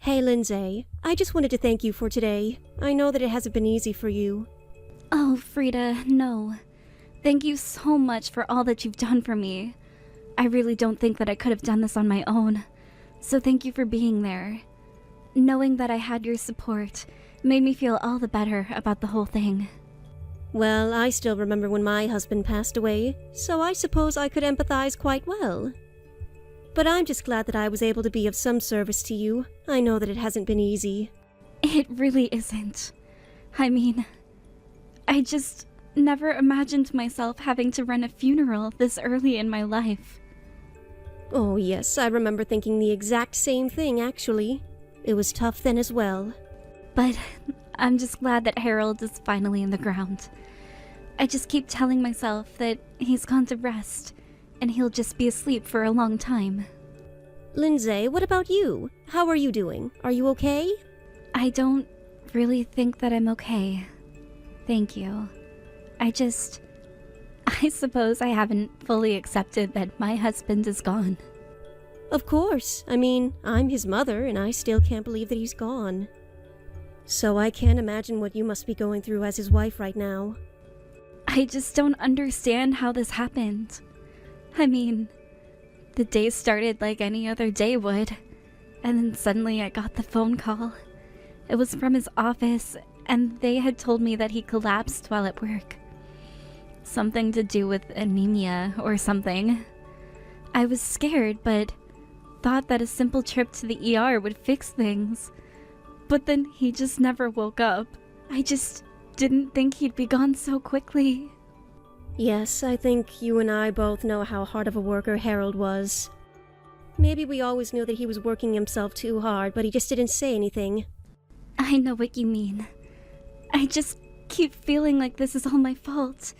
Hey, Lindsay. I just wanted to thank you for today. I know that it hasn't been easy for you. Oh, Frida, no. Thank you so much for all that you've done for me. I really don't think that I could have done this on my own. So thank you for being there. Knowing that I had your support made me feel all the better about the whole thing. Well, I still remember when my husband passed away, so I suppose I could empathize quite well. But I'm just glad that I was able to be of some service to you. I know that it hasn't been easy. It really isn't. I mean, I just never imagined myself having to run a funeral this early in my life. Oh yes, I remember thinking the exact same thing, actually. It was tough then as well. But I'm just glad that Harold is finally in the ground. I just keep telling myself that he's gone to rest, and he'll just be asleep for a long time. Lindsay, what about you? How are you doing? Are you okay? I don't really think that I'm okay. Thank you. I suppose I haven't fully accepted that my husband is gone. Of course. I mean, I'm his mother, and I still can't believe that he's gone. So I can't imagine what you must be going through as his wife right now. I just don't understand how this happened. I mean, the day started like any other day would, and then suddenly I got the phone call. It was from his office, and they had told me that he collapsed while at work. Something to do with anemia or something. I was scared, but thought that a simple trip to the ER would fix things. But then he just never woke up. I just didn't think he'd be gone so quickly. Yes, I think you and I both know how hard of a worker Harold was. Maybe we always knew that he was working himself too hard, but he just didn't say anything. I know what you mean. I just keep feeling like this is all my fault.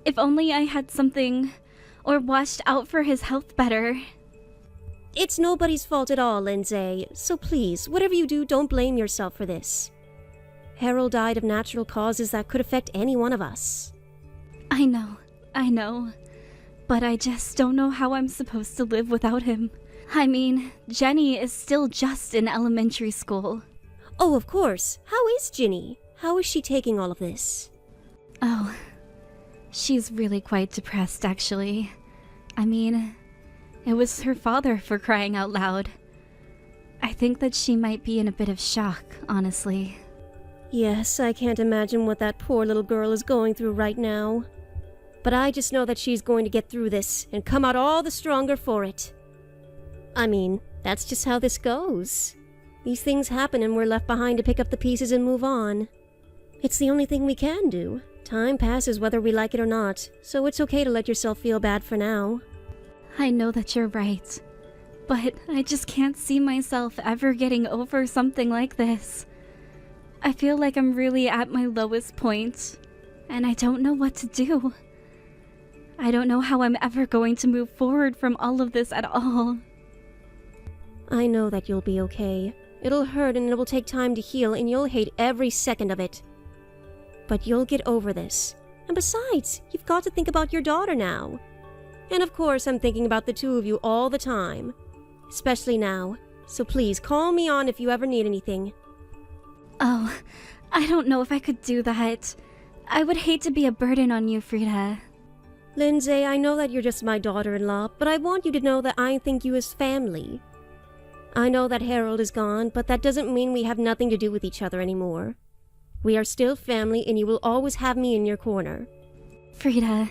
If only I had something, or watched out for his health better. It's nobody's fault at all, Lindsay, so please, whatever you do, don't blame yourself for this. Harold died of natural causes that could affect any one of us. I know. But I just don't know how I'm supposed to live without him. I mean, Jenny is still just in elementary school. Oh, of course. How is Ginny? How is she taking all of this? Oh, she's really quite depressed, actually. I mean, it was her father, for crying out loud. I think that she might be in a bit of shock, honestly. Yes, I can't imagine what that poor little girl is going through right now. But I just know that she's going to get through this and come out all the stronger for it. I mean, that's just how this goes. These things happen and we're left behind to pick up the pieces and move on. It's the only thing we can do. Time passes whether we like it or not, so it's okay to let yourself feel bad for now. I know that you're right, but I just can't see myself ever getting over something like this. I feel like I'm really at my lowest point, and I don't know what to do. I don't know how I'm ever going to move forward from all of this at all. I know that you'll be okay. It'll hurt and it will take time to heal, and you'll hate every second of it. But you'll get over this. And besides, you've got to think about your daughter now. And of course, I'm thinking about the two of you all the time. Especially now. So please, call me on if you ever need anything. Oh, I don't know if I could do that. I would hate to be a burden on you, Frida. Lindsay, I know that you're just my daughter-in-law, but I want you to know that I think you as family. I know that Harold is gone, but that doesn't mean we have nothing to do with each other anymore. We are still family, and you will always have me in your corner. Frida,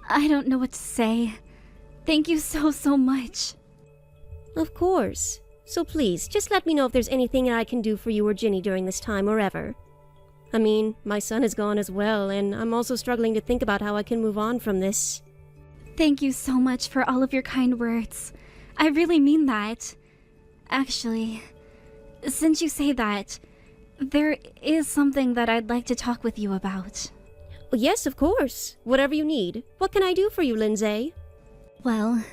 I don't know what to say. Thank you so much. Of course. So please, just let me know if there's anything that I can do for you or Ginny during this time or ever. I mean, my son is gone as well, and I'm also struggling to think about how I can move on from this. Thank you so much for all of your kind words. I really mean that. Actually, since you say that, there is something that I'd like to talk with you about. Yes, of course. Whatever you need. What can I do for you, Lindsay? Well,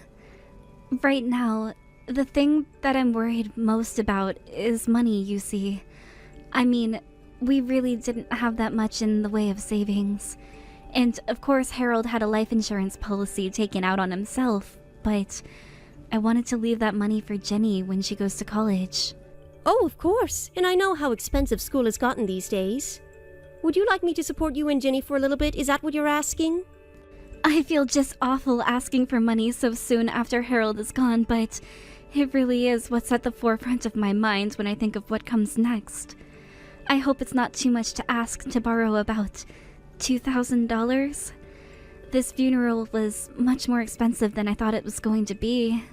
right now, the thing that I'm worried most about is money, you see. I mean, we really didn't have that much in the way of savings. And of course, Harold had a life insurance policy taken out on himself, but I wanted to leave that money for Jenny when she goes to college. Oh, of course, and I know how expensive school has gotten these days. Would you like me to support you and Ginny for a little bit? Is that what you're asking? I feel just awful asking for money so soon after Harold is gone, but it really is what's at the forefront of my mind when I think of what comes next. I hope it's not too much to ask to borrow about $2,000. This funeral was much more expensive than I thought it was going to be.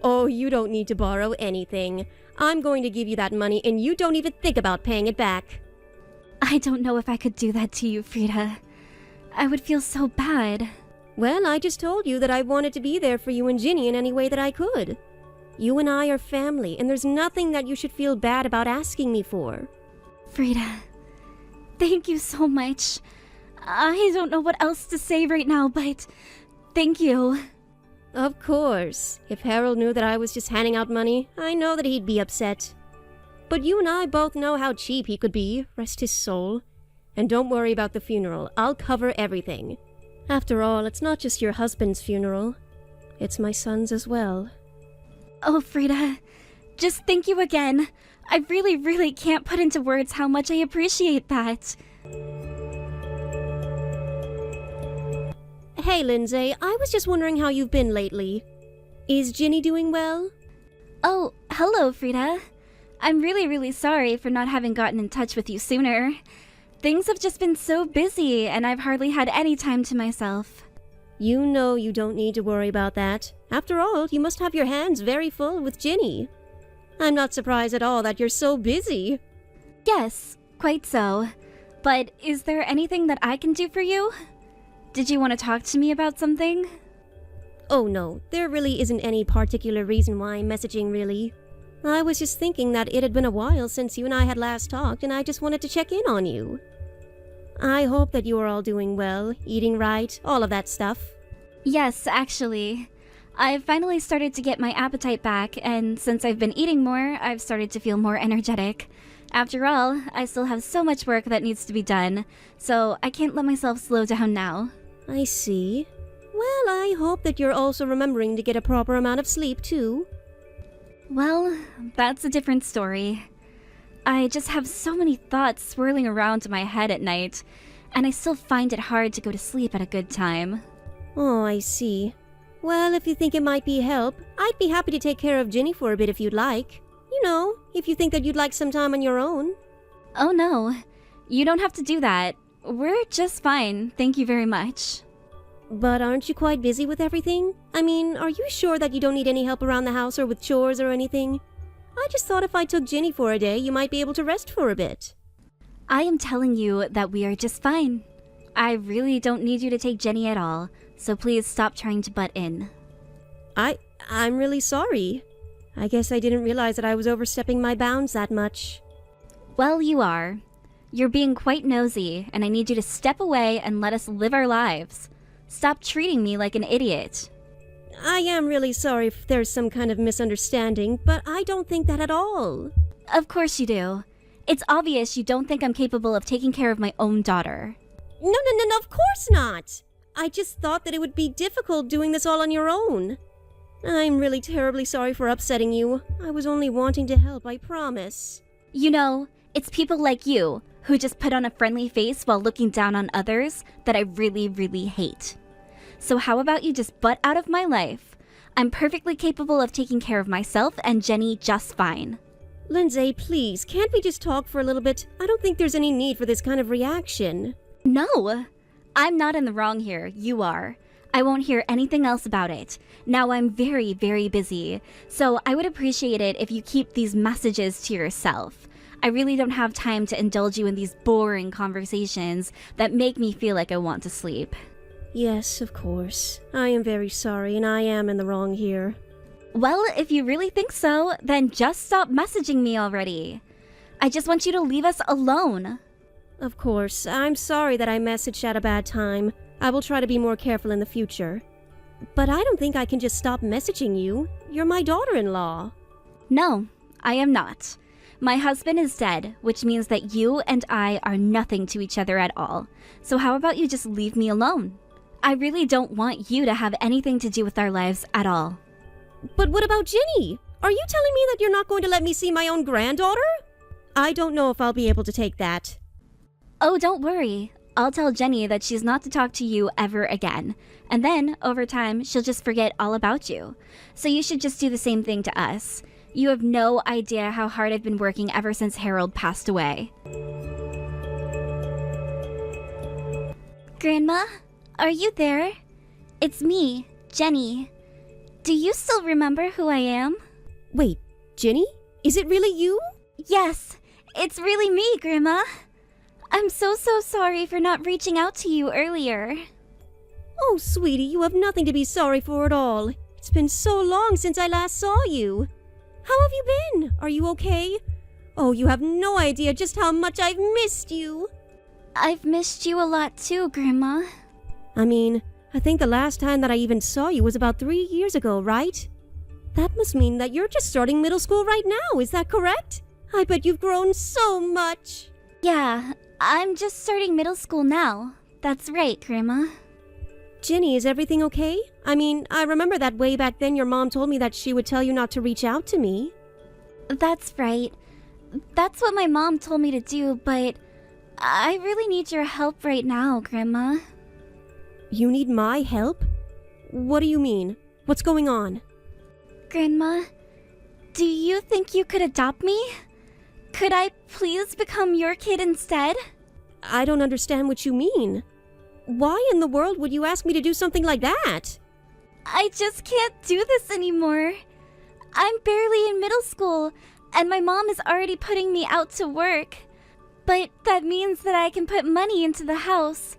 Oh, you don't need to borrow anything. I'm going to give you that money and you don't even think about paying it back. I don't know if I could do that to you, Frida. I would feel so bad. Well, I just told you that I wanted to be there for you and Ginny in any way that I could. You and I are family, and there's nothing that you should feel bad about asking me for. Frida, thank you so much. I don't know what else to say right now, but thank you. Of course. If Harold knew that I was just handing out money, I know that he'd be upset. But you and I both know how cheap he could be, rest his soul. And don't worry about the funeral. I'll cover everything. After all, it's not just your husband's funeral. It's my son's as well. Oh, Frida, just thank you again. I really can't put into words how much I appreciate that. Hey, Lindsay, I was just wondering how you've been lately. Is Ginny doing well? Oh, hello, Frida. I'm really sorry for not having gotten in touch with you sooner. Things have just been so busy, and I've hardly had any time to myself. You know you don't need to worry about that. After all, you must have your hands very full with Ginny. I'm not surprised at all that you're so busy. Yes, quite so. But is there anything that I can do for you? Did you want to talk to me about something? Oh no, there really isn't any particular reason why I'm messaging, really. I was just thinking that it had been a while since you and I had last talked, and I just wanted to check in on you. I hope that you are all doing well, eating right, all of that stuff. Yes, actually. I've finally started to get my appetite back, and since I've been eating more, I've started to feel more energetic. After all, I still have so much work that needs to be done, so I can't let myself slow down now. I see. Well, I hope that you're also remembering to get a proper amount of sleep, too. Well, that's a different story. I just have so many thoughts swirling around in my head at night, and I still find it hard to go to sleep at a good time. Oh, I see. Well, if you think it might be help, I'd be happy to take care of Ginny for a bit if you'd like. You know, if you think that you'd like some time on your own. Oh no, you don't have to do that. We're just fine, thank you very much. But aren't you quite busy with everything? I mean, are you sure that you don't need any help around the house or with chores or anything? I just thought if I took Ginny for a day, you might be able to rest for a bit. I am telling you that we are just fine. I really don't need you to take Jenny at all, so please stop trying to butt in. I'm really sorry. I guess I didn't realize that I was overstepping my bounds that much. Well, you are. You're being quite nosy, and I need you to step away and let us live our lives. Stop treating me like an idiot. I am really sorry if there's some kind of misunderstanding, but I don't think that at all. Of course you do. It's obvious you don't think I'm capable of taking care of my own daughter. No, of course not. I just thought that it would be difficult doing this all on your own. I'm really terribly sorry for upsetting you. I was only wanting to help, I promise. You know, it's people like you who just put on a friendly face while looking down on others that I really hate. So how about you just butt out of my life? I'm perfectly capable of taking care of myself and Jenny just fine. Lindsay, please, can't we just talk for a little bit? I don't think there's any need for this kind of reaction. No! I'm not in the wrong here, you are. I won't hear anything else about it. Now I'm very busy, so I would appreciate it if you keep these messages to yourself. I really don't have time to indulge you in these boring conversations that make me feel like I want to sleep. Yes, of course. I am very sorry, and I am in the wrong here. Well, if you really think so, then just stop messaging me already. I just want you to leave us alone. Of course, I'm sorry that I messaged at a bad time. I will try to be more careful in the future. But I don't think I can just stop messaging you. You're my daughter-in-law. No, I am not. My husband is dead, which means that you and I are nothing to each other at all. So how about you just leave me alone? I really don't want you to have anything to do with our lives at all. But what about Ginny? Are you telling me that you're not going to let me see my own granddaughter? I don't know if I'll be able to take that. Oh, don't worry. I'll tell Jenny that she's not to talk to you ever again. And then, over time, she'll just forget all about you. So you should just do the same thing to us. You have no idea how hard I've been working ever since Harold passed away. Grandma, are you there? It's me, Jenny. Do you still remember who I am? Wait, Jenny? Is it really you? Yes, it's really me, Grandma. I'm so sorry for not reaching out to you earlier. Oh, sweetie, you have nothing to be sorry for at all. It's been so long since I last saw you. How have you been? Are you okay? Oh, you have no idea just how much I've missed you. I've missed you a lot too, Grandma. I mean, I think the last time that I even saw you was about 3 years ago, right? That must mean that you're just starting middle school right now, is that correct? I bet you've grown so much. Yeah, I'm just starting middle school now. That's right, Grandma. Jenny, is everything okay? I mean, I remember that way back then your mom told me that she would tell you not to reach out to me. That's right. That's what my mom told me to do, but I really need your help right now, Grandma. You need my help? What do you mean? What's going on? Grandma, do you think you could adopt me? Could I please become your kid instead? I don't understand what you mean. Why in the world would you ask me to do something like that? I just can't do this anymore. I'm barely in middle school, and my mom is already putting me out to work. But that means that I can put money into the house.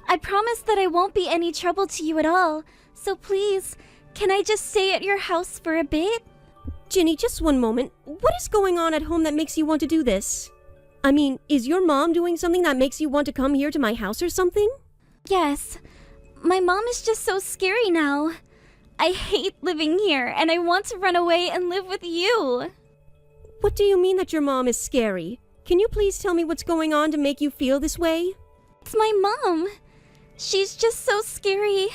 I promise that I won't be any trouble to you at all, so please, can I just stay at your house for a bit? Ginny, just one moment. What is going on at home that makes you want to do this? I mean, is your mom doing something that makes you want to come here to my house or something? Yes. My mom is just so scary now. I hate living here, and I want to run away and live with you. What do you mean that your mom is scary? Can you please tell me what's going on to make you feel this way? It's my mom. She's just so scary.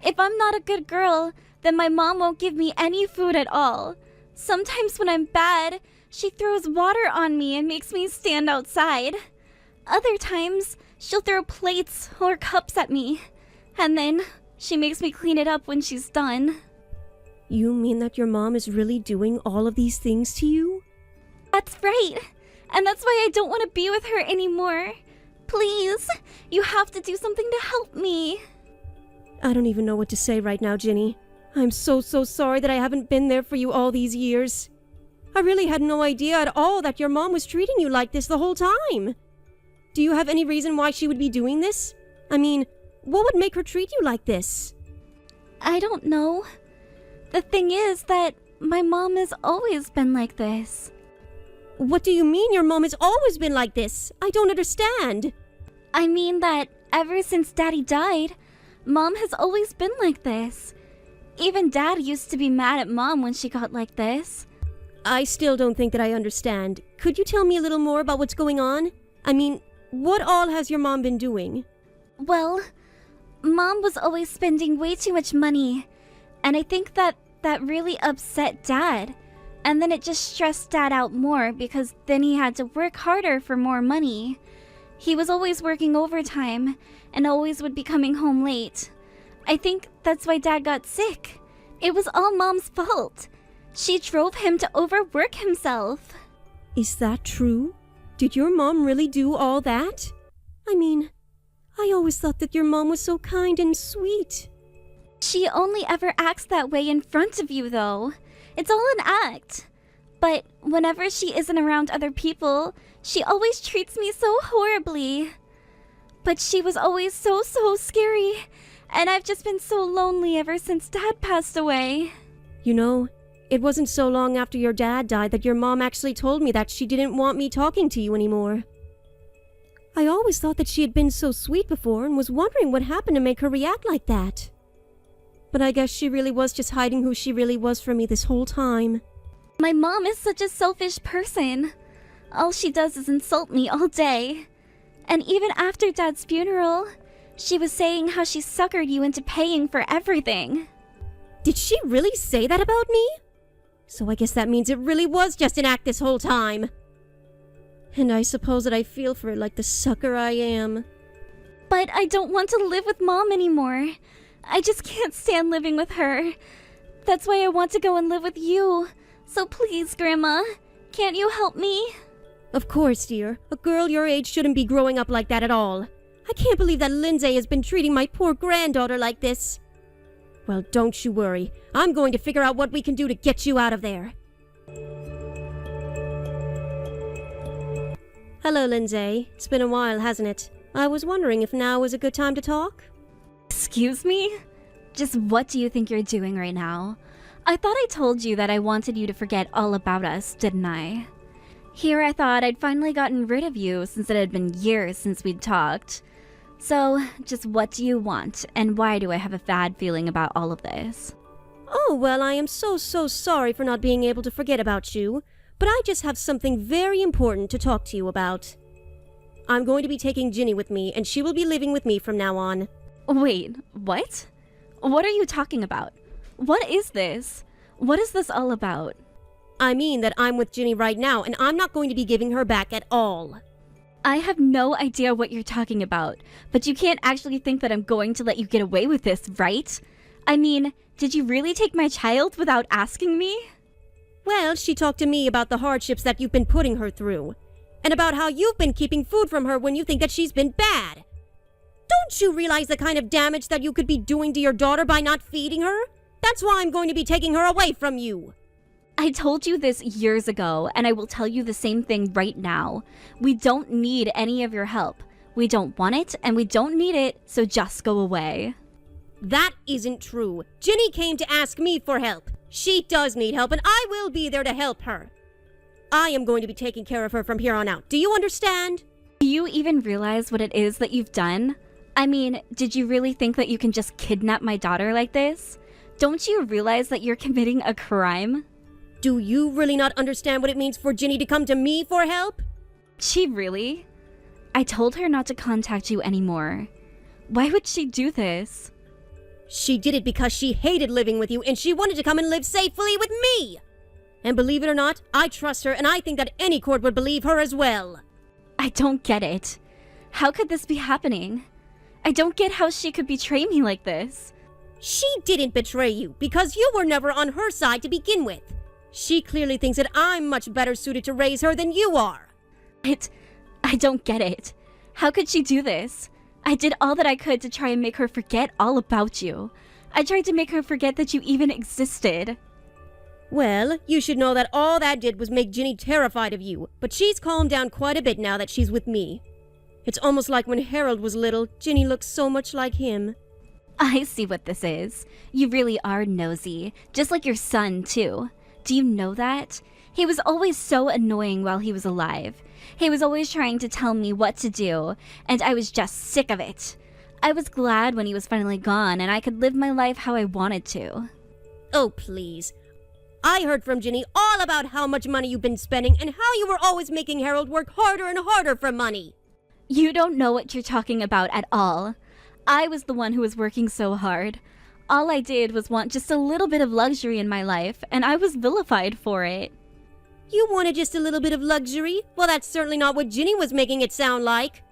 If I'm not a good girl, then my mom won't give me any food at all. Sometimes when I'm bad, she throws water on me and makes me stand outside. Other times, she'll throw plates or cups at me. And then she makes me clean it up when she's done. You mean that your mom is really doing all of these things to you? That's right. And that's why I don't want to be with her anymore. Please, you have to do something to help me. I don't even know what to say right now, Ginny. I'm so sorry that I haven't been there for you all these years. I really had no idea at all that your mom was treating you like this the whole time. Do you have any reason why she would be doing this? I mean, what would make her treat you like this? I don't know. The thing is that my mom has always been like this. What do you mean your mom has always been like this? I don't understand. I mean that ever since Daddy died, Mom has always been like this. Even Dad used to be mad at Mom when she got like this. I still don't think that I understand. Could you tell me a little more about what's going on? I mean, what all has your mom been doing? Well, Mom was always spending way too much money, and I think that really upset Dad. And then it just stressed Dad out more because then he had to work harder for more money. He was always working overtime and always would be coming home late. I think that's why Dad got sick. It was all Mom's fault. She drove him to overwork himself. Is that true? Did your mom really do all that? I mean, I always thought that your mom was so kind and sweet. She only ever acts that way in front of you, though. It's all an act. But whenever she isn't around other people, she always treats me so horribly. But she was always so scary, and I've just been so lonely ever since Dad passed away. You know, it wasn't so long after your dad died that your mom actually told me that she didn't want me talking to you anymore. I always thought that she had been so sweet before and was wondering what happened to make her react like that. But I guess she really was just hiding who she really was from me this whole time. My mom is such a selfish person. All she does is insult me all day. And even after Dad's funeral, she was saying how she suckered you into paying for everything. Did she really say that about me? So I guess that means it really was just an act this whole time. And I suppose that I feel for her like the sucker I am. But I don't want to live with Mom anymore. I just can't stand living with her. That's why I want to go and live with you. So please, Grandma, can't you help me? Of course, dear. A girl your age shouldn't be growing up like that at all. I can't believe that Lindsay has been treating my poor granddaughter like this. Well, don't you worry. I'm going to figure out what we can do to get you out of there. Hello, Lindsay. It's been a while, hasn't it? I was wondering if now was a good time to talk? Excuse me? Just what do you think you're doing right now? I thought I told you that I wanted you to forget all about us, didn't I? Here I thought I'd finally gotten rid of you since it had been years since we'd talked. So, just what do you want, and why do I have a bad feeling about all of this? Oh, well, I am so sorry for not being able to forget about you, but I just have something very important to talk to you about. I'm going to be taking Ginny with me, and she will be living with me from now on. Wait, what? What are you talking about? What is this? What is this all about? I mean that I'm with Ginny right now, and I'm not going to be giving her back at all. I have no idea what you're talking about, but you can't actually think that I'm going to let you get away with this, right? I mean, did you really take my child without asking me? Well, she talked to me about the hardships that you've been putting her through, and about how you've been keeping food from her when you think that she's been bad. Don't you realize the kind of damage that you could be doing to your daughter by not feeding her? That's why I'm going to be taking her away from you. I told you this years ago, and I will tell you the same thing right now. We don't need any of your help. We don't want it, and we don't need it, so just go away. That isn't true. Ginny came to ask me for help. She does need help, and I will be there to help her. I am going to be taking care of her from here on out. Do you understand? Do you even realize what it is that you've done? I mean, did you really think that you can just kidnap my daughter like this? Don't you realize that you're committing a crime? Do you really not understand what it means for Ginny to come to me for help? She really? I told her not to contact you anymore. Why would she do this? She did it because she hated living with you and she wanted to come and live safely with me. And believe it or not, I trust her and I think that any court would believe her as well. I don't get it. How could this be happening? I don't get how she could betray me like this. She didn't betray you because you were never on her side to begin with. She clearly thinks that I'm much better suited to raise her than you are. I don't get it. How could she do this? I did all that I could to try and make her forget all about you. I tried to make her forget that you even existed. Well, you should know that all that did was make Ginny terrified of you, but she's calmed down quite a bit now that she's with me. It's almost like when Harold was little, Ginny looked so much like him. I see what this is. You really are nosy, just like your son, too. Do you know that? He was always so annoying while he was alive. He was always trying to tell me what to do, and I was just sick of it. I was glad when he was finally gone and I could live my life how I wanted to. Oh, please. I heard from Ginny all about how much money you've been spending and how you were always making Harold work harder and harder for money. You don't know what you're talking about at all. I was the one who was working so hard. All I did was want just a little bit of luxury in my life, and I was vilified for it. You wanted just a little bit of luxury? Well, that's certainly not what Ginny was making it sound like.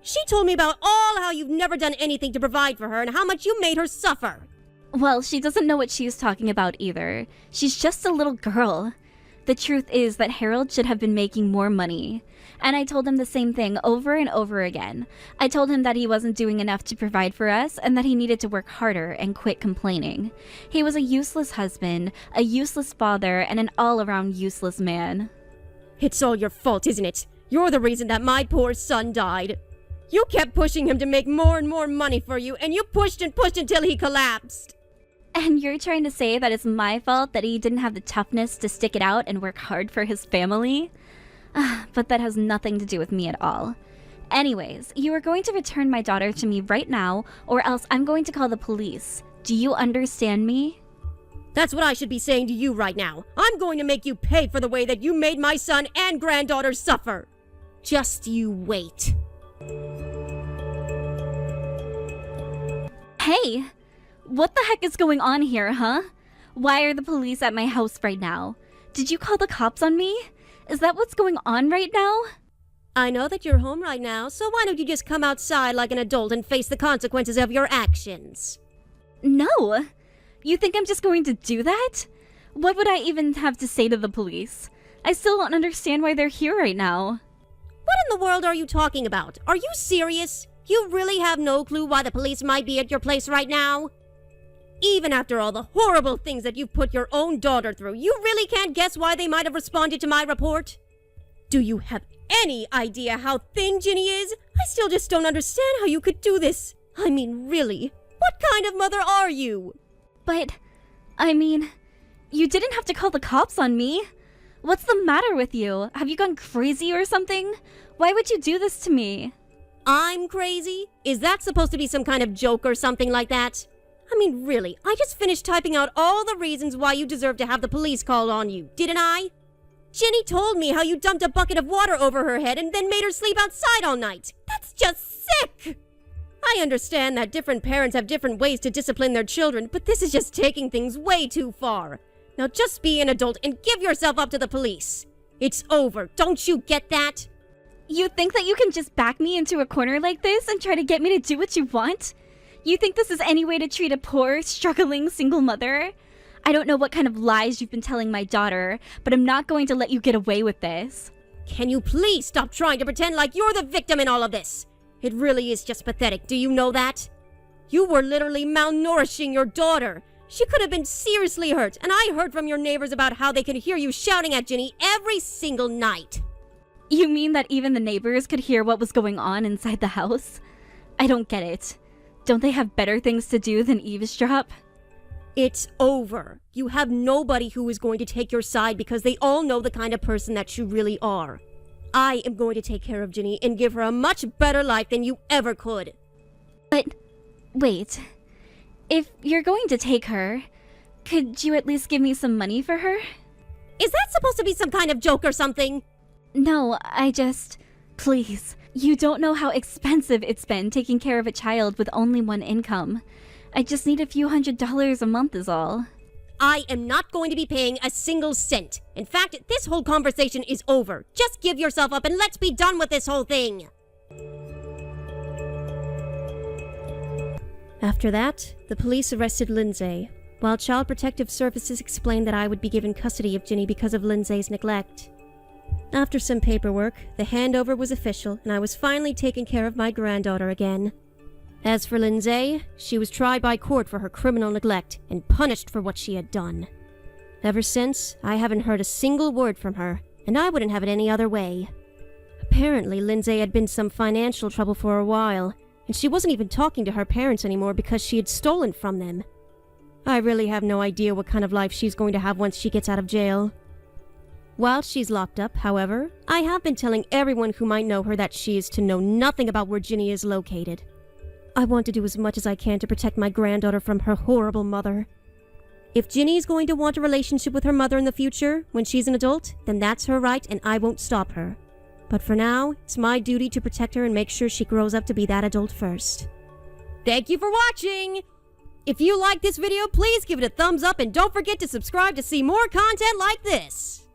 She told me about all how you've never done anything to provide for her and how much you made her suffer. Well, she doesn't know what she's talking about either. She's just a little girl. The truth is that Harold should have been making more money. And I told him the same thing over and over again. I told him that he wasn't doing enough to provide for us and that he needed to work harder and quit complaining. He was a useless husband, a useless father, and an all-around useless man. It's all your fault, isn't it? You're the reason that my poor son died. You kept pushing him to make more and more money for you, and you pushed and pushed until he collapsed. And you're trying to say that it's my fault that he didn't have the toughness to stick it out and work hard for his family? But that has nothing to do with me at all. Anyways, you are going to return my daughter to me right now, or else I'm going to call the police. Do you understand me? That's what I should be saying to you right now. I'm going to make you pay for the way that you made my son and granddaughter suffer. Just you wait. Hey! What the heck is going on here, huh? Why are the police at my house right now? Did you call the cops on me? Is that what's going on right now? I know that you're home right now, so why don't you just come outside like an adult and face the consequences of your actions? No! You think I'm just going to do that? What would I even have to say to the police? I still don't understand why they're here right now. What in the world are you talking about? Are you serious? You really have no clue why the police might be at your place right now? Even after all the horrible things that you've put your own daughter through, you really can't guess why they might have responded to my report? Do you have any idea how thin Ginny is? I still just don't understand how you could do this. I mean, really, what kind of mother are you? But, I mean, you didn't have to call the cops on me. What's the matter with you? Have you gone crazy or something? Why would you do this to me? I'm crazy? Is that supposed to be some kind of joke or something like that? I mean, really, I just finished typing out all the reasons why you deserve to have the police called on you, didn't I? Ginny told me how you dumped a bucket of water over her head and then made her sleep outside all night. That's just sick! I understand that different parents have different ways to discipline their children, but this is just taking things way too far. Now just be an adult and give yourself up to the police. It's over, don't you get that? You think that you can just back me into a corner like this and try to get me to do what you want? You think this is any way to treat a poor, struggling single mother? I don't know what kind of lies you've been telling my daughter, but I'm not going to let you get away with this. Can you please stop trying to pretend like you're the victim in all of this? It really is just pathetic, do you know that? You were literally malnourishing your daughter. She could have been seriously hurt, and I heard from your neighbors about how they could hear you shouting at Ginny every single night. You mean that even the neighbors could hear what was going on inside the house? I don't get it. Don't they have better things to do than eavesdrop? It's over. You have nobody who is going to take your side because they all know the kind of person that you really are. I am going to take care of Ginny and give her a much better life than you ever could. But, wait. If you're going to take her, could you at least give me some money for her? Is that supposed to be some kind of joke or something? No, please. You don't know how expensive it's been taking care of a child with only one income. I just need a few $100s a month is all. I am not going to be paying a single cent. In fact, this whole conversation is over. Just give yourself up and let's be done with this whole thing. After that, the police arrested Lindsay, while Child Protective Services explained that I would be given custody of Ginny because of Lindsay's neglect. After some paperwork, the handover was official and I was finally taking care of my granddaughter again. As for Lindsay, she was tried by court for her criminal neglect and punished for what she had done. Ever since, I haven't heard a single word from her, and I wouldn't have it any other way. Apparently, Lindsay had been in some financial trouble for a while, and she wasn't even talking to her parents anymore because she had stolen from them. I really have no idea what kind of life she's going to have once she gets out of jail. While she's locked up, however, I have been telling everyone who might know her that she is to know nothing about where Ginny is located. I want to do as much as I can to protect my granddaughter from her horrible mother. If Ginny is going to want a relationship with her mother in the future, when she's an adult, then that's her right and I won't stop her. But for now, it's my duty to protect her and make sure she grows up to be that adult first. Thank you for watching! If you like this video, please give it a thumbs up and don't forget to subscribe to see more content like this!